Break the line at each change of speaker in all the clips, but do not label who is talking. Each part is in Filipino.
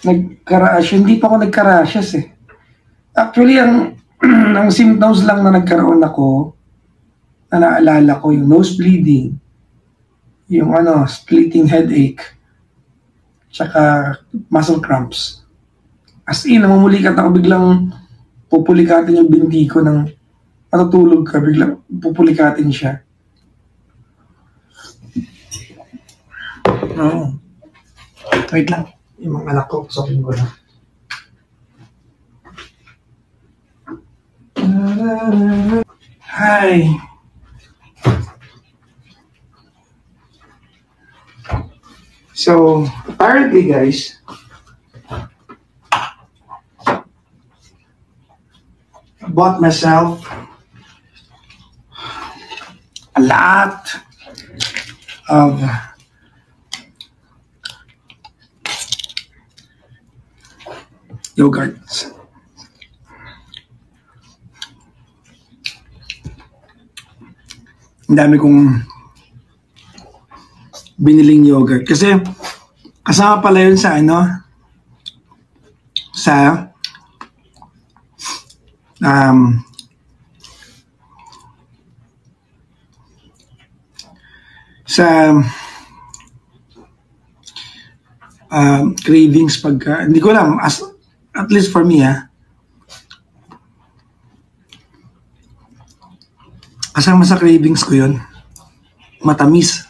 nagka-rash. Hindi pa ako nagka-rashes eh. Actually, ang symptoms lang na nagkaroon ako, na naalala ko, yung nose bleeding, yung splitting headache, tsaka muscle cramps. As in, namumulikat ako, biglang pupulikatin yung binti ko ng matutulog ka, biglang pupulikatin siya. Oo. Wait lang. Yung mga anak ko, pasokin ko na. Hi. So, apparently guys, I bought myself a lot of yogurts. Ang dami kong biniling yogurt. Kasi kasama pala yun sa cravings pagka, hindi ko alam, at least for me kasama sa cravings ko yun, matamis.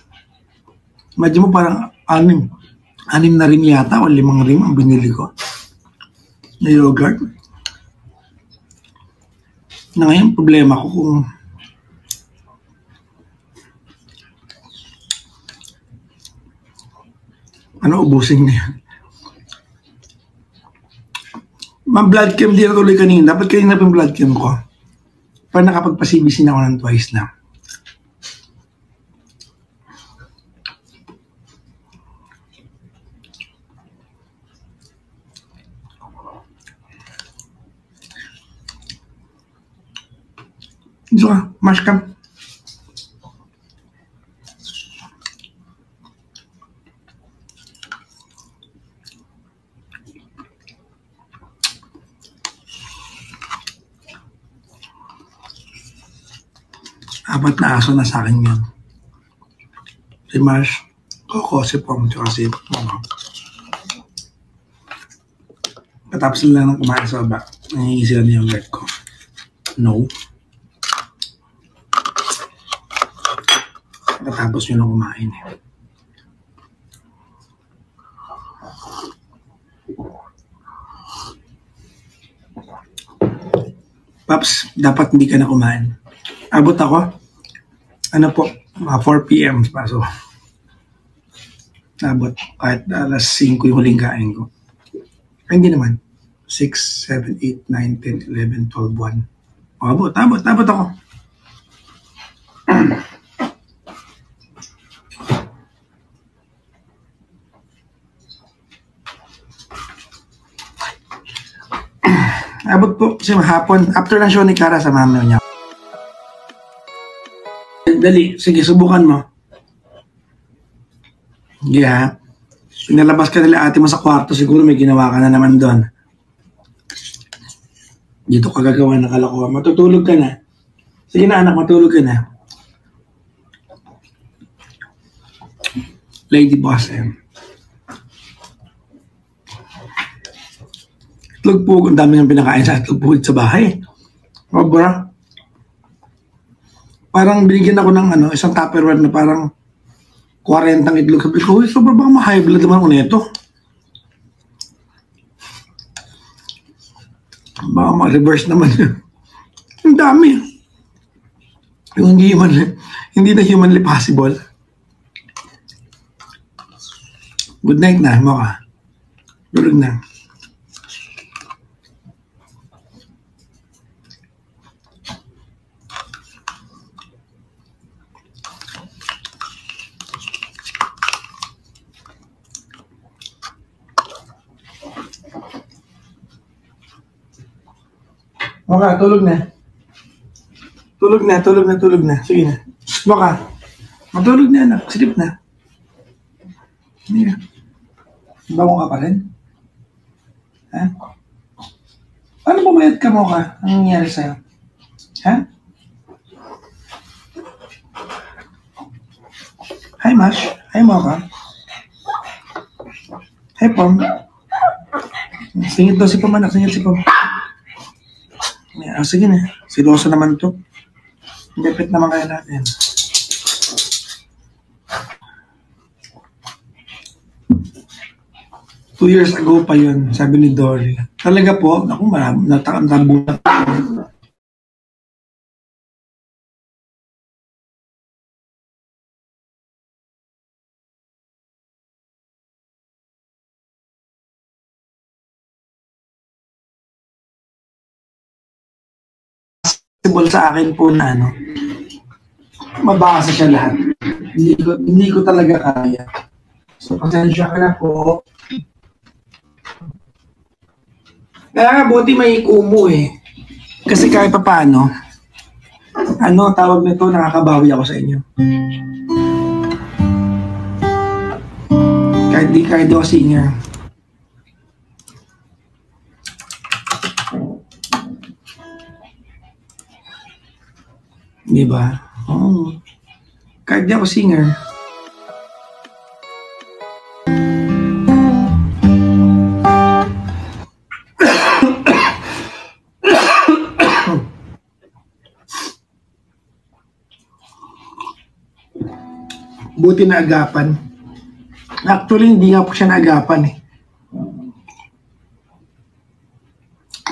Imagine mo parang anim na rin yata o 5 rim ang binili ko na yogurt. Na ngayon, problema ko kung ubusin na yan. Ma-blood chem din natuloy kanina. Dapat kanina pa yung blood chem ko. Para nakapagpa-CBC na ako ng twice na. Dito ka, mash ka. Apat na aso na sa akin yun. Si Marsh, Coco, si Pong, tsaka si Momo. Katapos lang ng kumain sa baba. Nangingi sila na yung yogurt ko. No. Katapos nyo lang kumain eh. Paps, dapat hindi ka na kumain. Abot ako. 4 PM pa. So, abot. Kahit alas 5 yung huling kain ko. Ay, hindi naman. 6, 7, 8, 9, 10, 11, 12, 1. Abot ako. Abot po kasi hapon. After ng show ni Kara sa mami niya. Dali, sige, subukan mo. Yeah. Pinalabas ka nila ate mo sa kwarto, siguro may ginawa ka na naman doon. Dito ka gagawa ng kalokohan. Matutulog ka na. Sige na anak, matulog ka na. Lady boss Itlog po, ang dami ng pinakain sa itlog po sa bahay. O bro, parang binigyan ako ng isang Tupperware na parang 40 itlog. Sabi ko, sobrang baka ma-high blood naman ko nito. Baka ma-reverse naman yun. Ang dami. Yung hindi na humanly possible. Good night na, Moka. Tulog na. Moka, tulog na. Tulog na. Sige na. Moka, matulog na anak. Silip na. Hindi na. Bango ka pa rin? Ha? Paano pumayat ka mo ka? Anong nangyari sa'yo? Ha? Hi, Mash. Hi, Mocha. Hi, Pom. Singit daw si Pom, anak. Singit si Pom. Sige na. Siloso naman to. Depit naman kaya natin. Two years ago pa yun, sabi ni Dory. Talaga po, ako natabunan. Possible sa akin po na mabasa siya lahat. Hindi ko talaga kaya. So, pasensya ka na po. Kaya nga, buti may Kumu eh. Kasi kahit pa paano, tawag nito, nakakabawi ako sa inyo. Kahit di ako singer. Di ba? Oo. Kahit di ako singer. Buti na agapan. Actually, hindi nga po siya naagapan eh.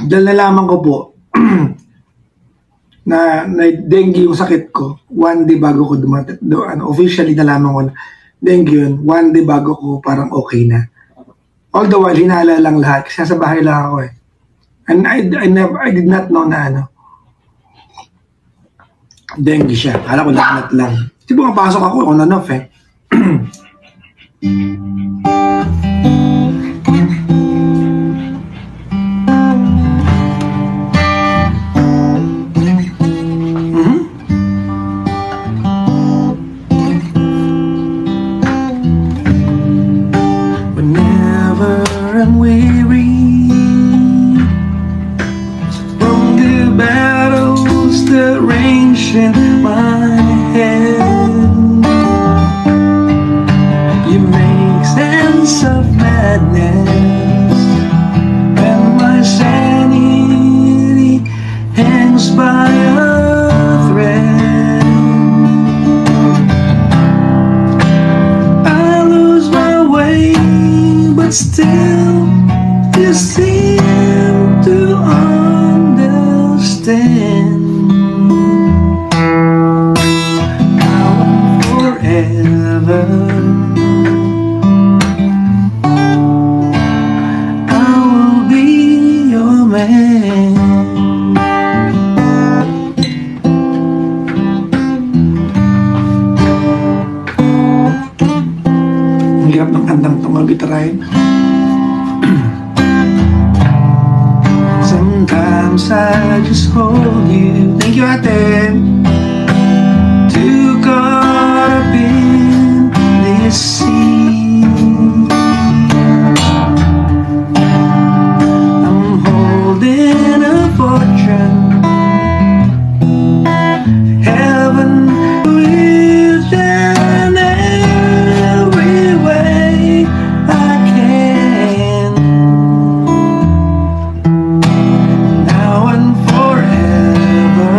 Dahil nalaman ko po na dengue yung sakit ko one day bago ko officially nalaman ko na dengue yun, one day bago ko parang okay na. All the while, hinala lang lahat kasi sa bahay lang ako eh. And I did not know na dengue siya. Kala ko lagnat lang. Di ba kapasok ako on and off eh. Whenever I'm weary from the battles that range in my head, you make sense of madness, and my sanity hangs by a thread. I lose my way, but still you seem to understand. Now and forever, I will be your man. Ang hirap ng kantang itong mag-gitarahin. Sometimes I just hold you. Thank you, ate. Too caught up in this sea. I'm holding a fortune, heaven within every way I can. Now and forever,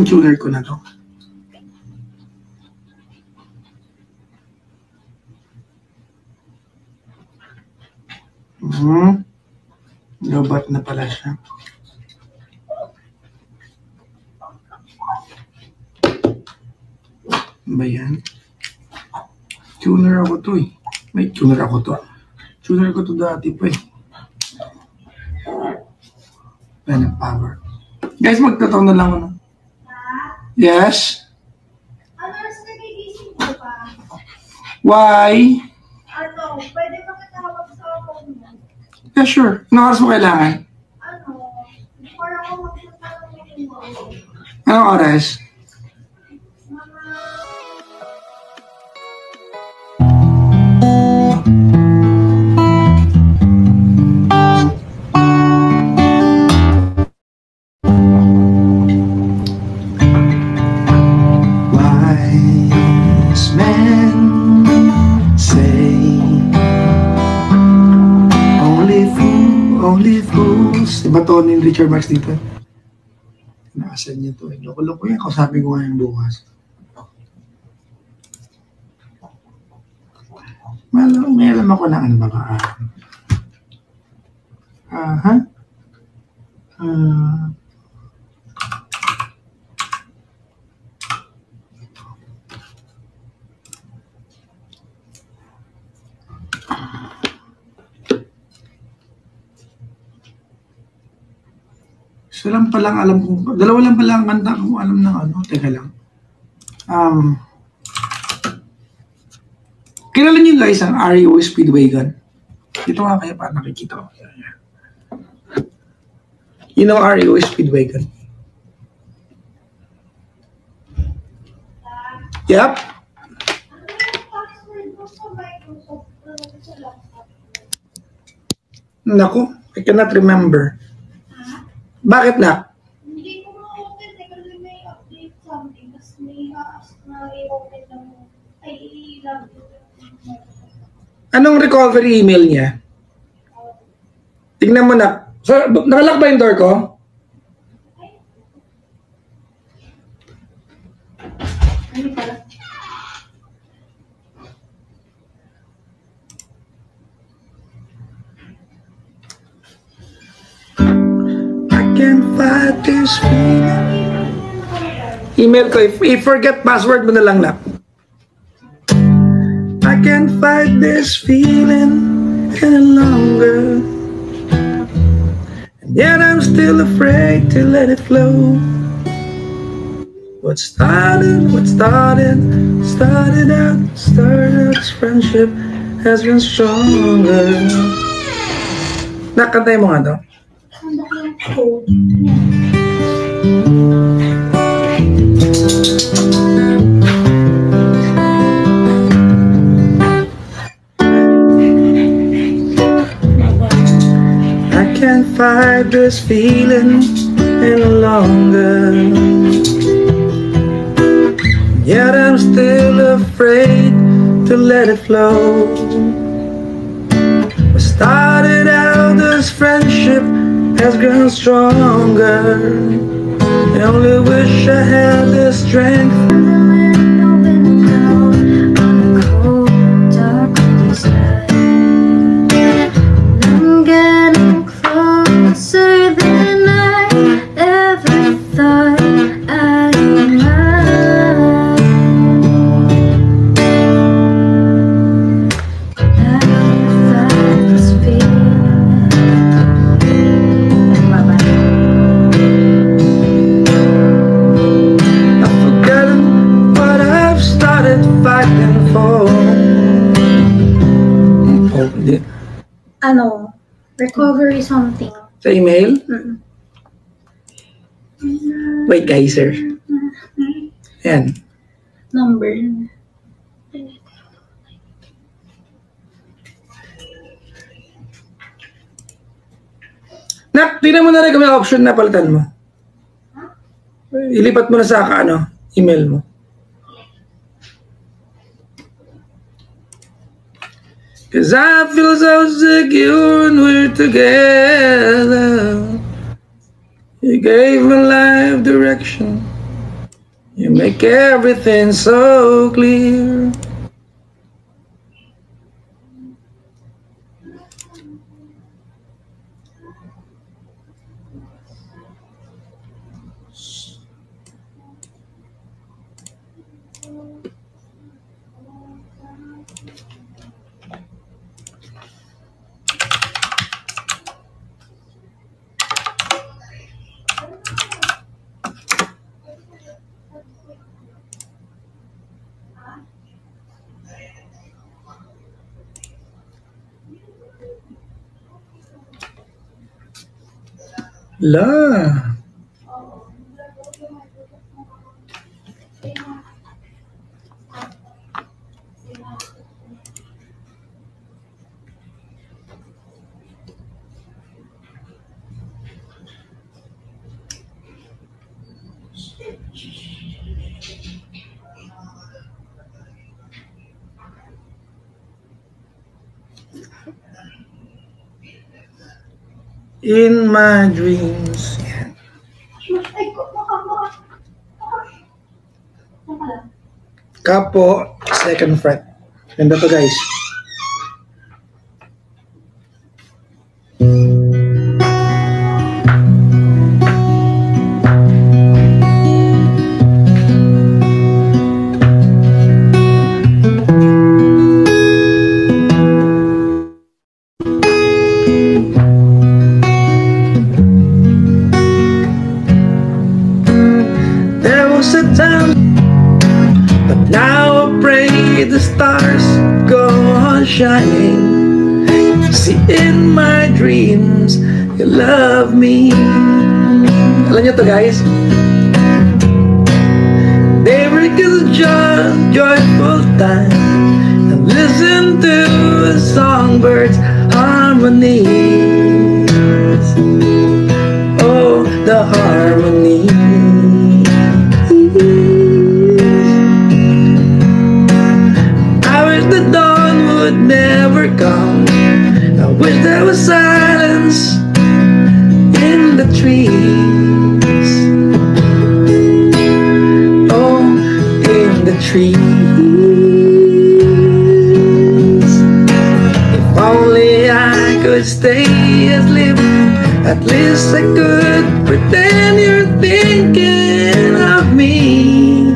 tong tuner ko na to. Lobat na pala siya. Ba yan? Tuner ako to eh. May tuner ako to. Tuner ko to dati pa eh. Pen and power. Guys, magtataw na lang ano. Yes?
Ano, sa nagigising ko pa?
Why?
Ano, pwede ba katawag sa phone mo?
Yeah, sure. Anong oras mo kailangan?
Ano, before ako magpunta ng meeting mo.
Anong oras? Iba to ni Richard Marx dito. Naasan niya to eh. Loko-loko yan. Kausapin ko nga yung bukas. May alam ako na ano ba ba? So lang palang alam ko, dalawa lang pala ang kanta kung alam ng ano, teka lang. Kilala niyo guys ang REO Speedwagon? Dito nga kaya pa nakikita ko. You know REO Speedwagon? Yep. Naku, I cannot remember. Bakit na?
Hindi ko ma-open eh, kasi may update something, tapos may ask na i-open lang mo. Ay, i-log yun.
Anong recovery email niya? Tingnan mo na. So, nakalock ba yung door ko?
Ano pala?
Can't fight this feeling. Email ko, if forget password mo na lang na. I can't fight this feeling any longer, and yet I'm still afraid to let it flow. What started out this friendship has been stronger. Nakantay mo nga daw.
Code.
I can't fight this feeling any longer, yet I'm still afraid to let it flow. What started out this friendship has grown stronger. I only wish I had the strength.
I'm getting closer than I ever thought I might. I find this feeling.
I've forgotten what I've started fighting for. Oh, hindi.
Ano? Recovery something.
Sa email? Wait, guys, sir. Ayan.
Number.
Nak, tingnan mo na rin kung may option na palitan mo. Ilipat mo na sa email mo. Cause I feel so secure when we're together. You gave my life direction. You make everything so clear. La. In my dreams.
Ay, maka.
Kapo, second fret. Ganda to guys. There was a time, but now I pray the stars go on shining. See, in my dreams, you love me. Alam nyo to guys? Daybreak is a joyful time, and listen to the songbirds' harmonies. Oh, the harmony. I wish the dawn would never come. I wish there was silence in the trees. Oh, in the trees. If only I could stay asleep, at least I could pretend you're thinking of me.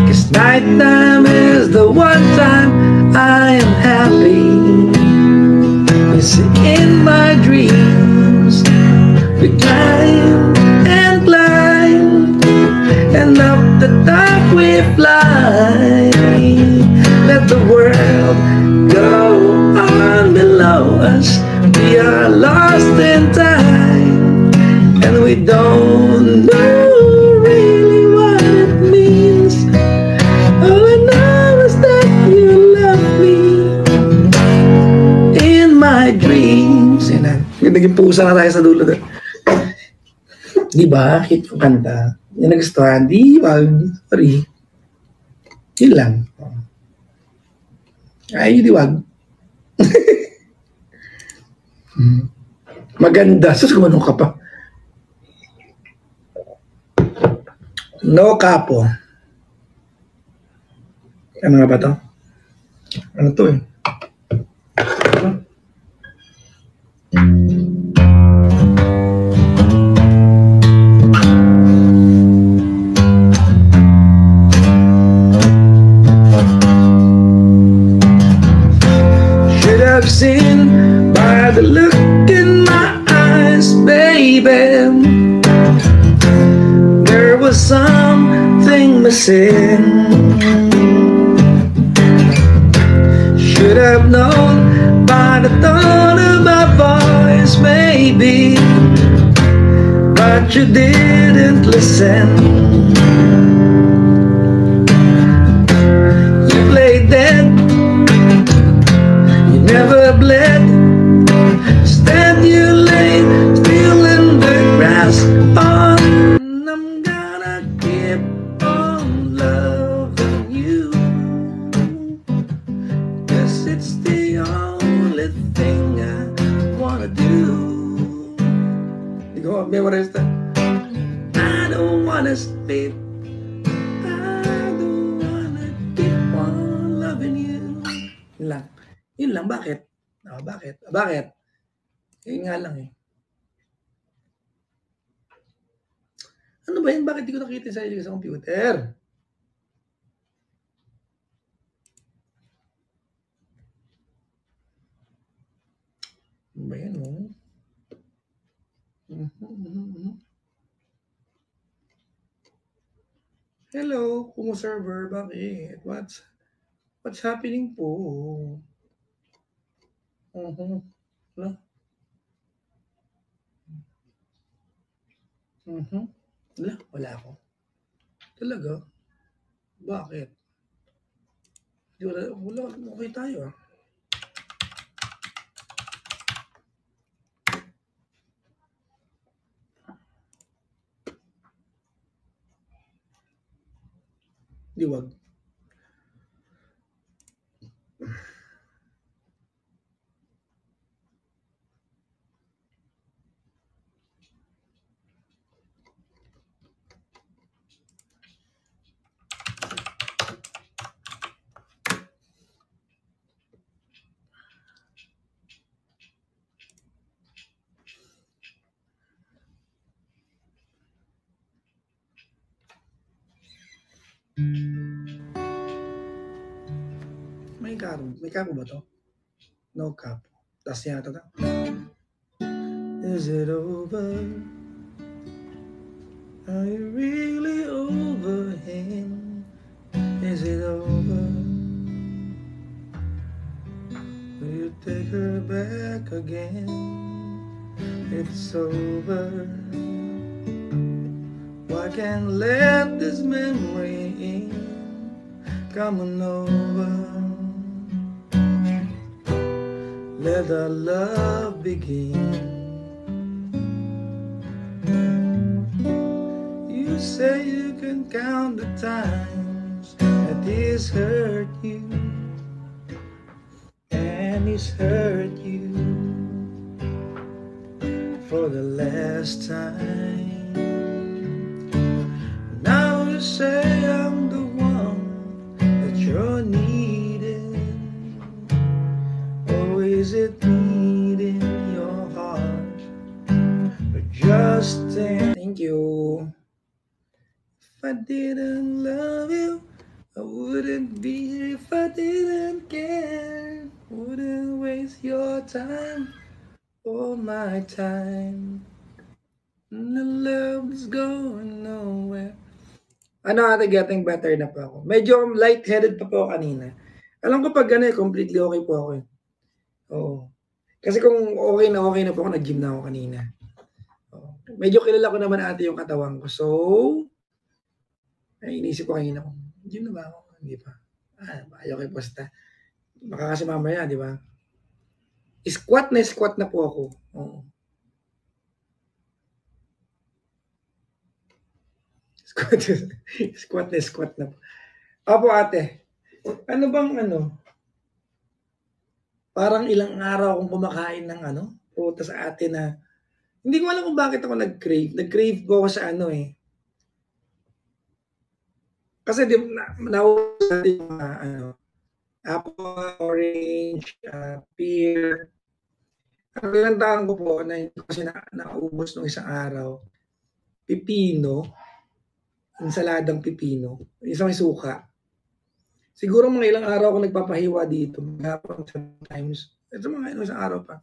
'Cause nighttime is the one time I am happy. You see, in my dreams, we climb and climb, and up the top we fly. Let the world go on below us. We are lost in time, and we don't know really what it means. All I know is that you love me in my dreams. Yan na. Naging pusa na tayo sa dulo doon. Di ba? Hit yung kanta. Yan nagustuhan. Di ba? Sorry. Yun lang. Ay, di wag. Maganda. Sus, kumano ka pa. No capo. Ano nga ba to? Ano to eh? Should have seen by the look in my eyes, baby, there was something missing. Should have known by the tone of my voice, maybe, but you didn't listen. You played dead, you never bled. Instead you lay still in the grass. Oh, I'm gonna keep on loving you, 'cause it's the only thing I wanna do. You go, memorize that. I don't wanna sleep. I don't wanna keep on loving you. Yun lang. Yun lang. Bakit? Bakit? Bakit? Yun nga lang eh. Ano ba yun? Bakit di ko nakita yung sarili ko sa computer? Ano ba yan, oh? Hello, Kumu server, bakit? What's happening po? Wala. Wala ako. Talaga? Bakit? Wala, okay tayo ah. Di wag. May karo ba to? No cap. Tas yata to. Is it over? Are you really over him? Is it over? Will you take her back again? It's over. Why can't let this memory come on over? Let our love begin. You say you can count the times that he's hurt you, and he's hurt you for the last time. Now you say I'm the one that you're needing, or is it needing your heart? But just thank you. If I didn't love you, I wouldn't be here. If I didn't care, wouldn't waste your time or my time. And the love is going nowhere. Ano ate, getting better na po ako. Medyo lightheaded pa po kanina. Alam ko pag gano'n, completely okay po ako. Oo. Kasi kung okay na po ako, nag-gym na ako kanina. Oo. Medyo kilala ko naman ate yung katawan ko. So, ay, inisip ko kanina kung, gym na ba ako? Hindi pa. Ayaw kay posta. Baka kasi mamaya, di ba? Squat na po ako. Oo. Squat na po. Opo ate. Ano bang parang ilang araw akong kumakain ng prutas sa ate na hindi ko alam kung bakit ako nag-crave. Nag-crave ko ako sa kasi di naubos yung apple, orange, pear. Ang pinantahan ko po na hindi ko kasi naubos nung isang araw, pipino, insaladang pipino, isang suka. Siguro mga ilang araw ako nagpapahiwa dito, maghapon sometimes. Ito mga isang araw pa.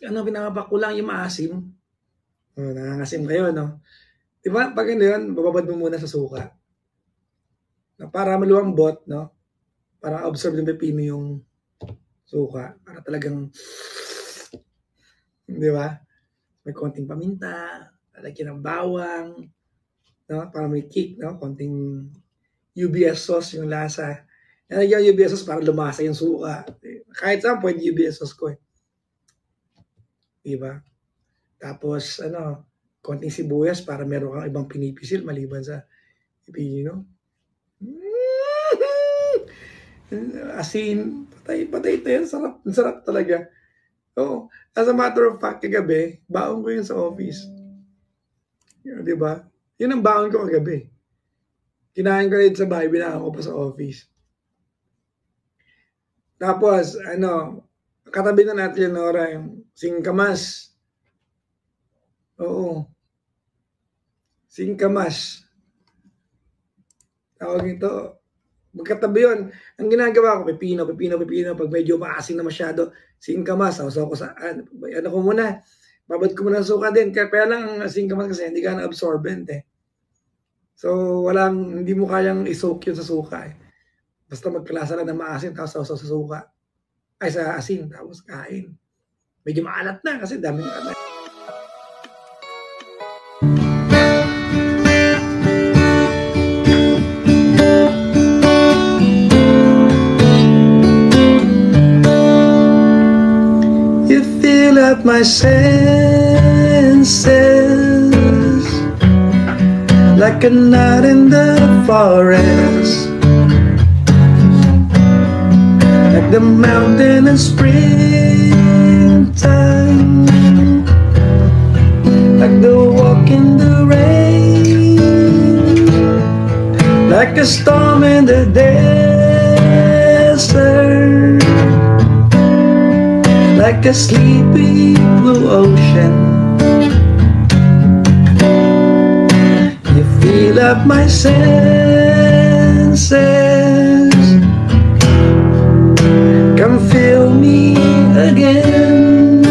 Pinapapa ko lang yung maasim. Nangangasim kayo, no? Diba, pag yun, bababad mo muna sa suka. Para maluwambot, no? Para absorb ng pepino yung suka. Para talagang, di ba? May konting paminta, lalagyan ng bawang, no? Para may kick, no? Konting UBS sauce yung lasa. Lalagyan yung UBS sauce para lumasa yung suka. Kahit saan pwede UBS sauce ko eh. Di ba? Tapos, konting sibuyas para meron kang ibang pinipisil maliban sa pipino. Asin, patay ito yan. Sarap talaga. Oh, as a matter of fact, kagabi, baon ko yun sa office. Di ba? Yun ang baon ko kagabi. Kinain ko rin sa bahay, binaka ko pa sa office. Tapos, katabi na natin yung Nora, yung singkamas. Oo. Singkamas. Tawag ito. Magkatabi yun. Ang ginagawa ko, pipino. Pag medyo maasin na masyado, singkamas. Sausaw ko sa, ano ko muna. Babad ko muna ng suka din. Kaya lang ang singkamas kasi hindi ka na-absorbent eh. So, hindi mo kayang isoak yun sa suka eh. Basta magkalasa lang ng maasin, tapos sausaw sa suka. Ay, sa asin, tapos kain. Medyo maalat na kasi daming You fill up my senses like a knot in the forest, like the mountain in springtime, like the walk in the rain, like a storm in the desert, like a sleepy blue ocean. You fill up my senses. Come fill me again.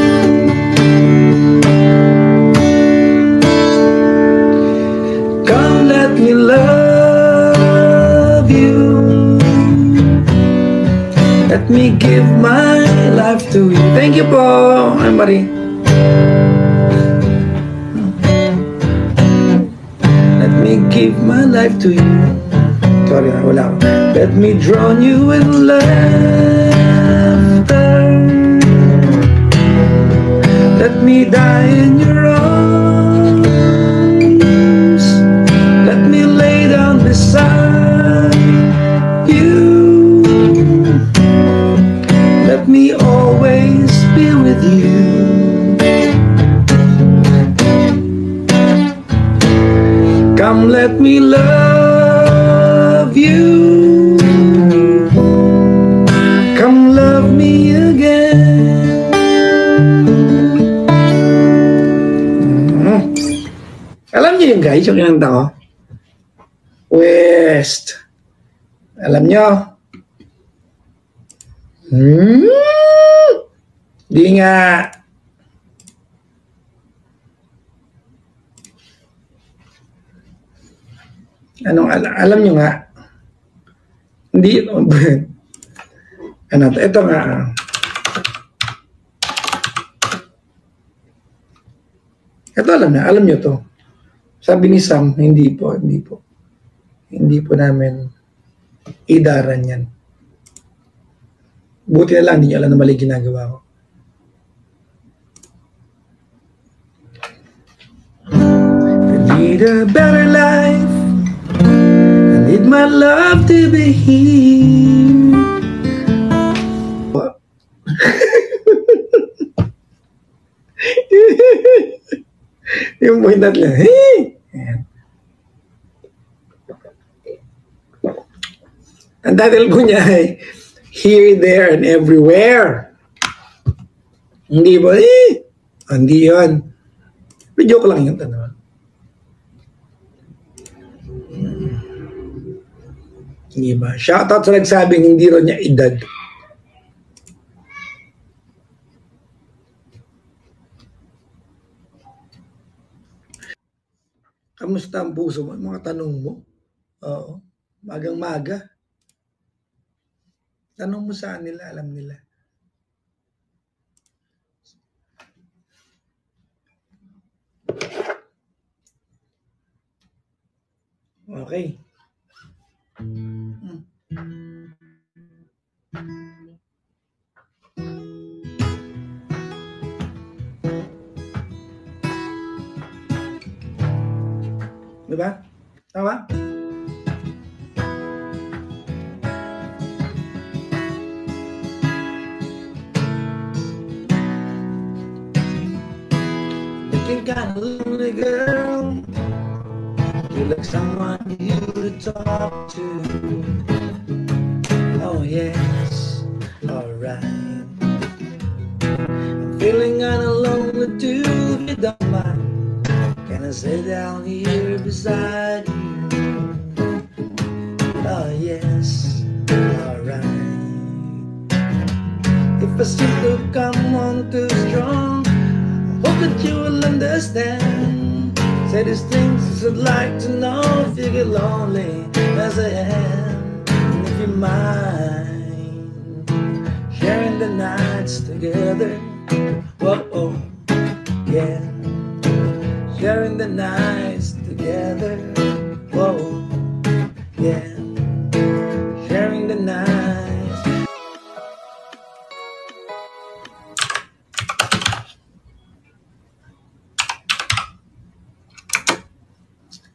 Come let me love you. Let me give my life to you. Thank you po, everybody. Let me give my life to you. Sorry, wala ako. Let me drown you in laughter. Let me die in your arms. Let me lay down beside you. Let me always be with you. Come let me love you. Come love me again. Alam niyo yung guys, yung kinanta ko? West. Alam niyo? Di nga. Alam nyo nga? Hindi. Ito nga. Ito alam nyo to. Sabi ni Sam, hindi po. Hindi po namin idaran yan. Buti na lang, hindi nyo alam na mali ginagawa ko. I need a better life. I need my love to be here. Yung point natin lang. Ang title ko niya ay Here, There, and Everywhere. Hindi ba? Hindi yun. Joke lang yung tanong. Hindi ba? Shoutout sa nagsabing hindi rin niya edad. Kamusta ang puso mo? Mga tanong mo? Oo. Magang-maga. Tanong mo sa nila, alam nila. Okay. Diba? Tama? Looking kind of lonely girl. feel like someone new to talk to. Oh yes, alright. I'm feeling kinda lonely too, if you don't mind. Can I sit down here beside you? Oh yes, alright. If I seem to come on too strong, hope that you will understand. Say these things I'd like to know if you get lonely as I am. And if you mind sharing the nights together. Whoa, oh, yeah. Sharing the nights together. Whoa, yeah. Sharing the nights.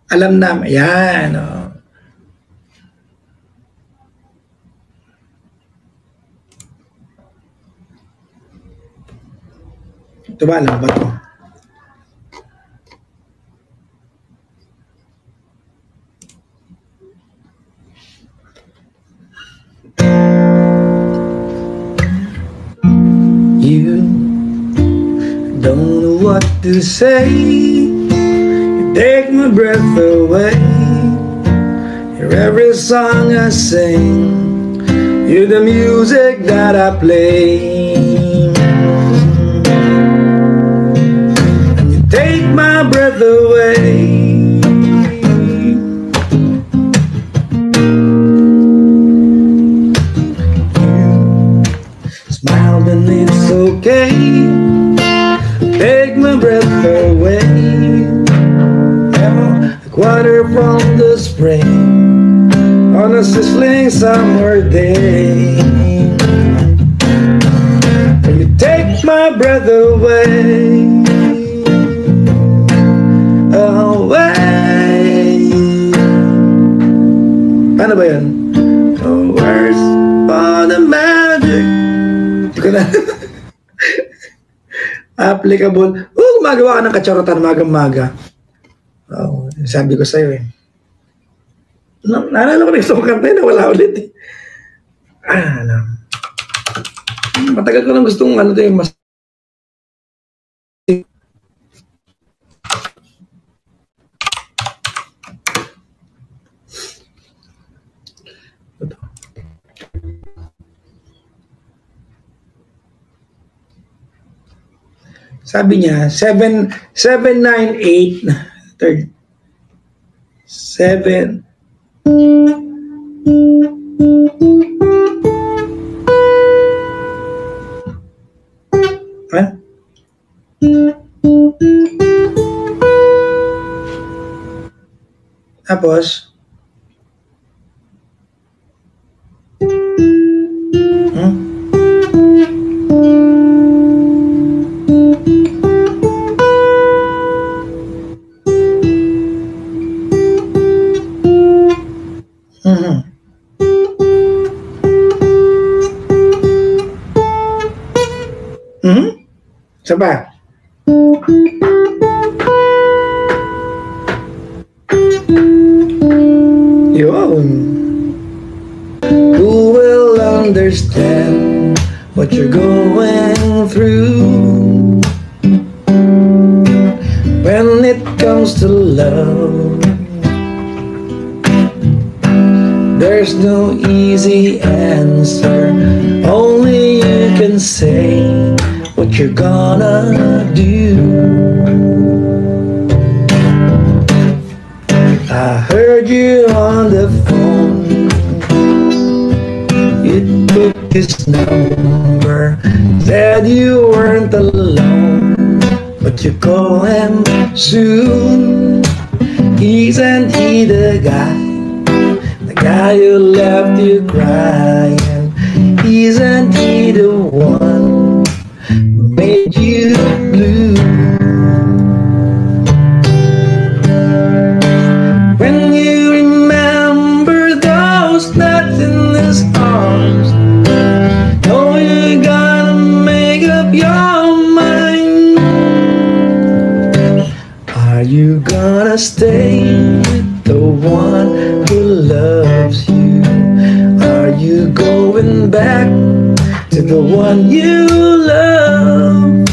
Alam na, yan, oh. Ito ba, alam ba ito? You don't know what to say. You take my breath away. Hear every song I sing. You're the music that I play. And you take my breath away. Smile when it's okay. Take my breath away. Like water from the spring on a sizzling summer day. And you take my breath away. Away. Paano ba yan? Oh, where's all the magic? Applicable. Gumagawa ka ng kacharotan magang-maga. Oh, sabi ko sa'yo eh. Naalala ko na isang kanta na wala ulit eh. Matagal ko nang gustong ano to yung mas... Sabi niya, 798, third, 7. Huh? Tapos, Saba. Yun. Who will understand what you're going through when it comes to love? There's no easy answer. Only you can say what you're gonna do. I heard you on the phone. You took his number, said you weren't alone, but you call him soon. Isn't he the guy who left you crying? Isn't he the one who made you blue? When you remember those nights in his arms, know you gotta make up your mind. Are you gonna stay with the one you love.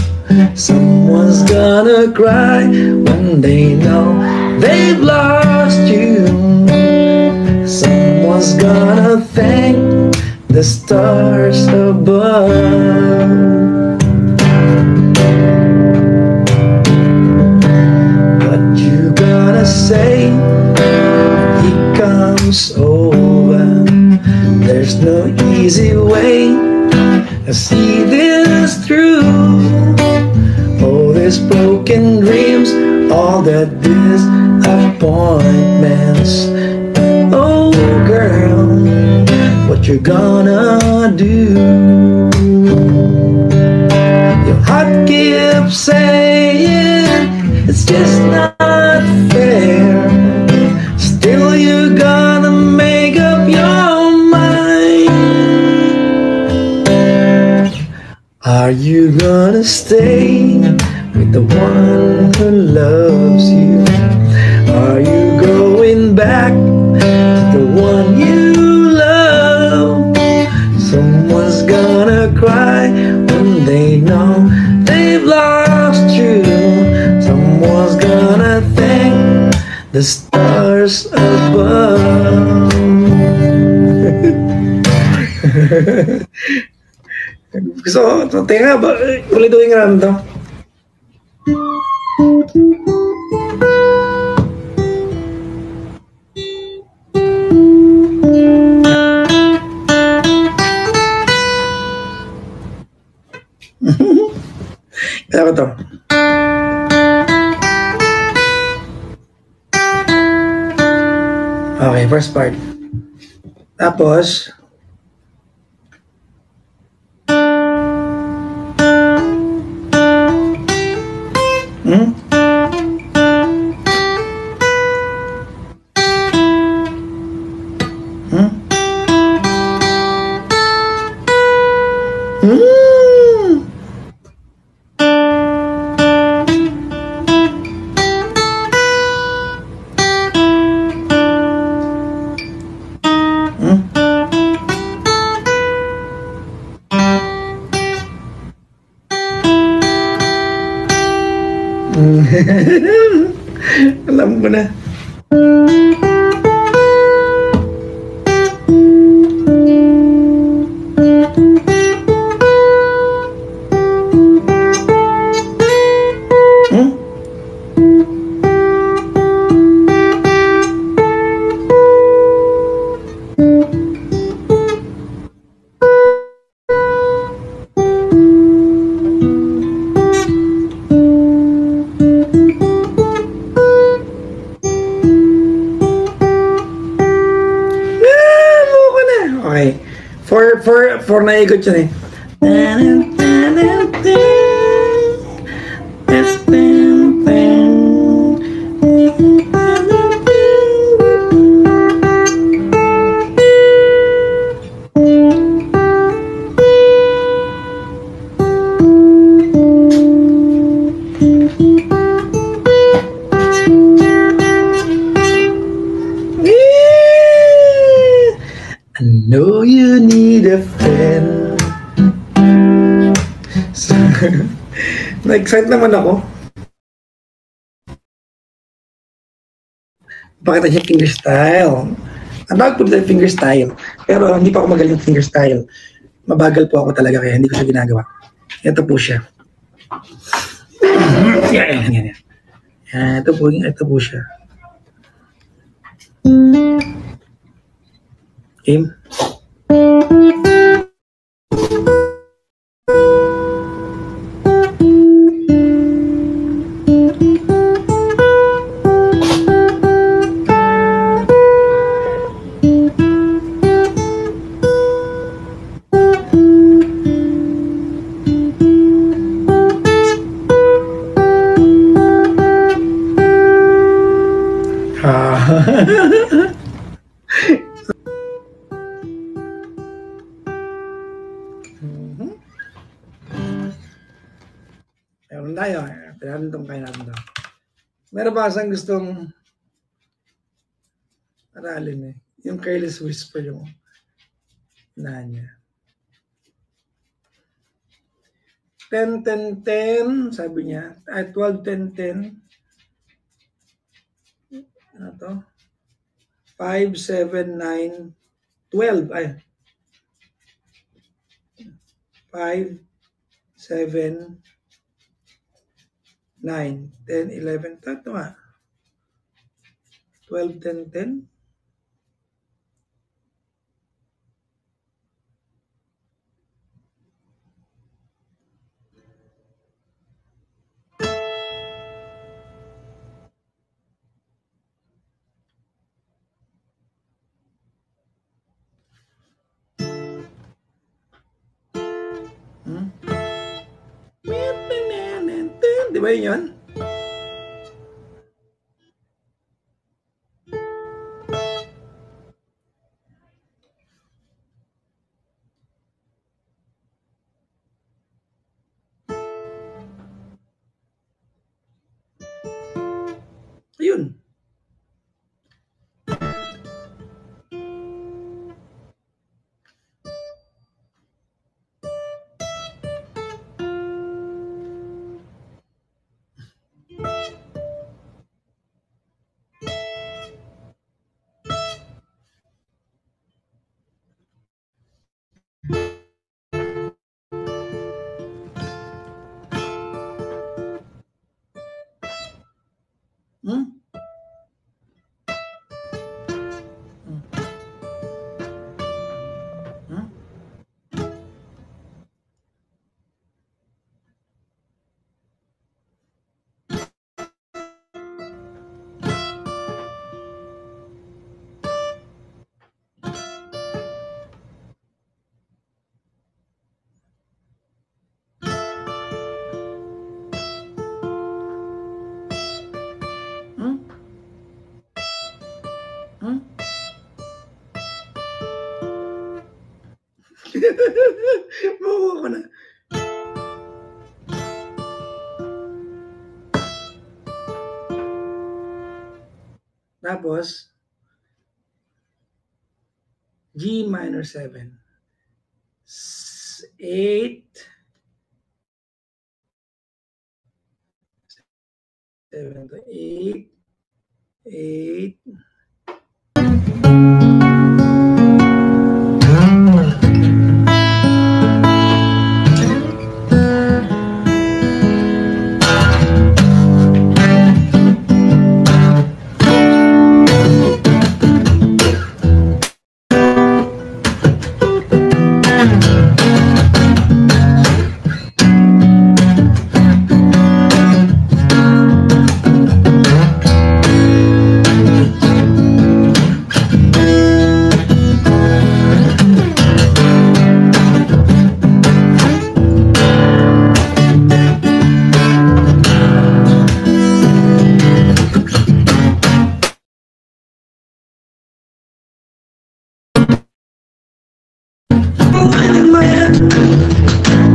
Someone's gonna cry when they know they've lost you. Someone's gonna thank the stars above. What you gonna say when he comes over? There's no easy way to see this through. All these broken dreams, all the disappointments. Oh girl, what you gonna do? Your heart keeps saying it's just not fair. Still you're gonna make up your mind. Are you gonna stay with the one who loves you? Are you going back to the one you love? Someone's gonna cry when they know they've lost you. Someone's gonna thank the stars above. Gusto ko, teka ba, ulit-ulit nga namin to. Kaya ko to. Okay, first part. Tapos, alam ko na. For naikot yun eh. I know you need a friend. So, na-excite naman ako. Pakita niya fingerstyle. Ang tawag po dito fingerstyle. Pero hindi pa ako magaling fingerstyle. Mabagal po ako talaga kaya hindi ko siya ginagawa. Ito po siya. Yan. Ito po siya. Game. Meron tayo. Meron itong kailangan daw. Meron ba kasang gustong aralin eh. Yung careless whisper yung na niya. 10-10-10, sabi niya. 12-10-10. Ano to? 5-7-9-12. Ay. 5-7-9-10-11. Ito nga. 12-10-10. Di ba yun? Ayun. Hmm? Hmm? Hmm? Hmm? Makuha ko na. Tapos, G minor 7. 8, 7 to 8, 8.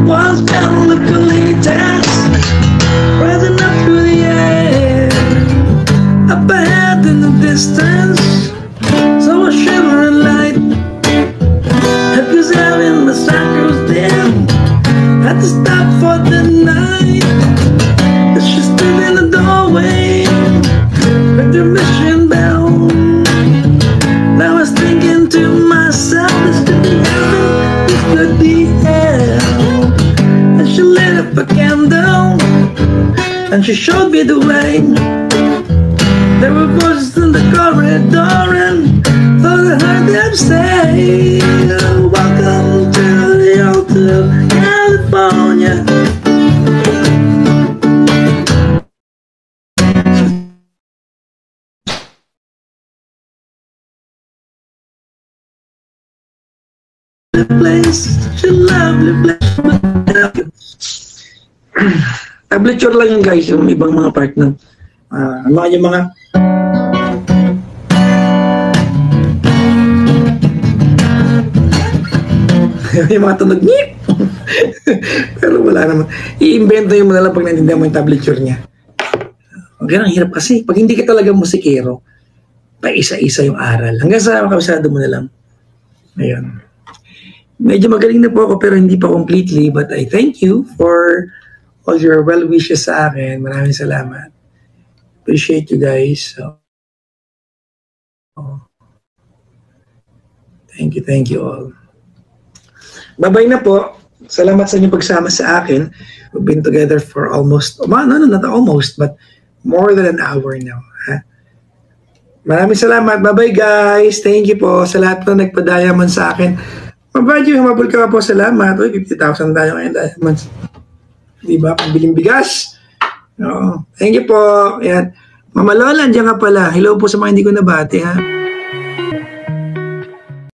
Was down the dance, rising up through the air, up ahead in the distance, saw a shimmering light. It was out in the circles dim, had to stop for the night. As she stood in the doorway, heard the mission bell. Now I was thinking to myself, this could be heaven, this could be hell. And she lit up a candle, and she showed me the way. There were voices in the corridor, and thought I heard them say, welcome to the Hotel California. The place, such a lovely place. Tablature lang yun guys, yung ibang mga part na ano yung mga yung mga tunog ngip. Pero wala naman, i-invento yung mga lang pag nanindihan mo yung tablature niya. Ganang hirap kasi pag hindi ka talaga musikero, pa isa-isa yung aral hanggang sa makabisado mo na lang. Ayun. Medyo magaling na po ako pero hindi pa completely, but I thank you for all your well wishes sa akin. Maraming salamat. Appreciate you guys. So, thank you all. Bye-bye na po. Salamat sa inyong pagsama sa akin. We've been together for almost, not almost, but more than an hour now. Ha? Maraming salamat. Bye-bye guys. Thank you po sa lahat po nagpa-diamond sa akin. Mabadyo, humabol ka po. Salamat. Uy, 50,000 tayo ngayon diamonds. Diba? Pambiling bigas. No. Thank you po. Ayan. Mama Lola, andyan ka pala. Hello po sa mga hindi ko nabati ha.